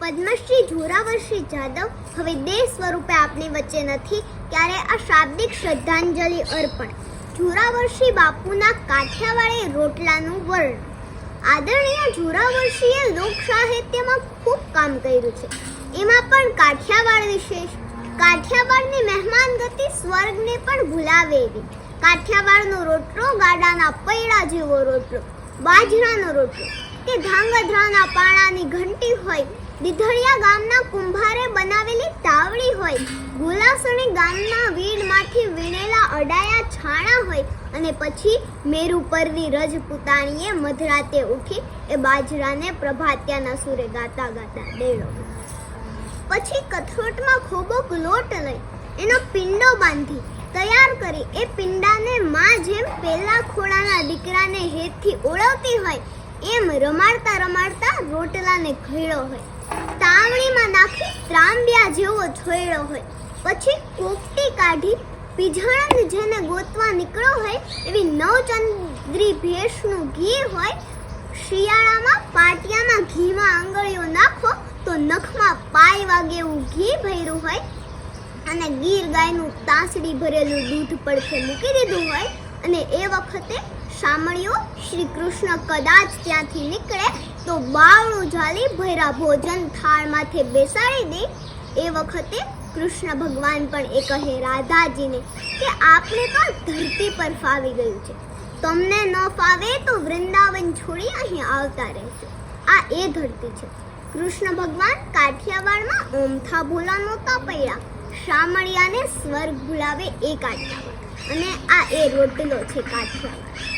પદ્મશ્રી જોરાવરસિંહ જાદવ હવે દેહ સ્વરૂપે આપની વચ્ચે નથી, ત્યારે આ શાબ્દિક શ્રદ્ધાંજલિ અર્પણ. જોરાવરસિંહ બાપુના કાઠિયાવાડી રોટલાનું વર્ણન. આદરણીય જોરાવરસિંહે લોક સાહિત્યમાં ખૂબ કામ કર્યું છે, એમાં પણ કાઠિયાવાડ વિશેષ. કાઠિયાવાડની મહેમાન ગતિ સ્વર્ગને પણ ભૂલાવે એવી. કાઠિયાવાડનો રોટલો ગાડાના પૈડા જેવો રોટલો, બાજરાનો રોટલો કે ધાંગધ્રાના પાણાની ઘંટી હોય, દીધળિયા ગામના કુંભારે બનાવેલી તાવડી હોય, ગુલાસણી ગામના વીડમાંથી વીણેલા અડાયા છાણા હોય, અને પછી મેરુ પરની રજપૂતાણીએ મધરાતે ઉઠી એ બાજરાને પ્રભાત્યાના સુરે ગાતા ગાતા ડેડો. પછી કથરોટમાં ખોબોક લોટ લઈ એનો પિંડો બાંધી તૈયાર કરી એ પિંડાને માં જેમ પેલા ખોળાના દીકરાને હેતથી ઓળવતી હોય એમ રમાડતા રમાડતા રોટલાને ઘેડો હોય, તાવણીમાં નાખી ત્રાંબ્યા જેવો છોડ્યો હોય. પછી કોકટી કાઢી પીઝાણંદ જેને ગોતવા નીકળો હોય એવી નવચંદ્રી ભેંસનું ઘી હોય. શિયાળામાં પાટિયામાં ઘીમાં આંગળીઓ નાખો તો નખમાં પાય વાગે એવું ઘી ભર્યું હોય, અને ગીર ગાયનું તાંસડી ભરેલું દૂધ પડખે મૂકી દીધું હોય, અને એ વખતે શામળીઓ શ્રી કૃષ્ણ કદાચ ત્યાંથી નીકળે તો બાવળું ઝાલી ભર્યા ભોજન થાળ માથે બેસાડી દે. એ વખતે કૃષ્ણ ભગવાન પણ એ કહે રાધાજીને કે આપણે તો ધરતી પર ફાવી ગયું છે, તમને ન ફાવે તો વૃંદાવન છોડી અહીં આવતા રહેજો. આ એ ધરતી છે. કૃષ્ણ ભગવાન કાઠિયાવાડમાં ઓમથા ભોલા નહોતા પડ્યા, શામળિયાને સ્વર્ગ ભૂલાવે એ કાઠિયાવાડ, અને આ એ રોટલો છે કાઠિયાવાડ.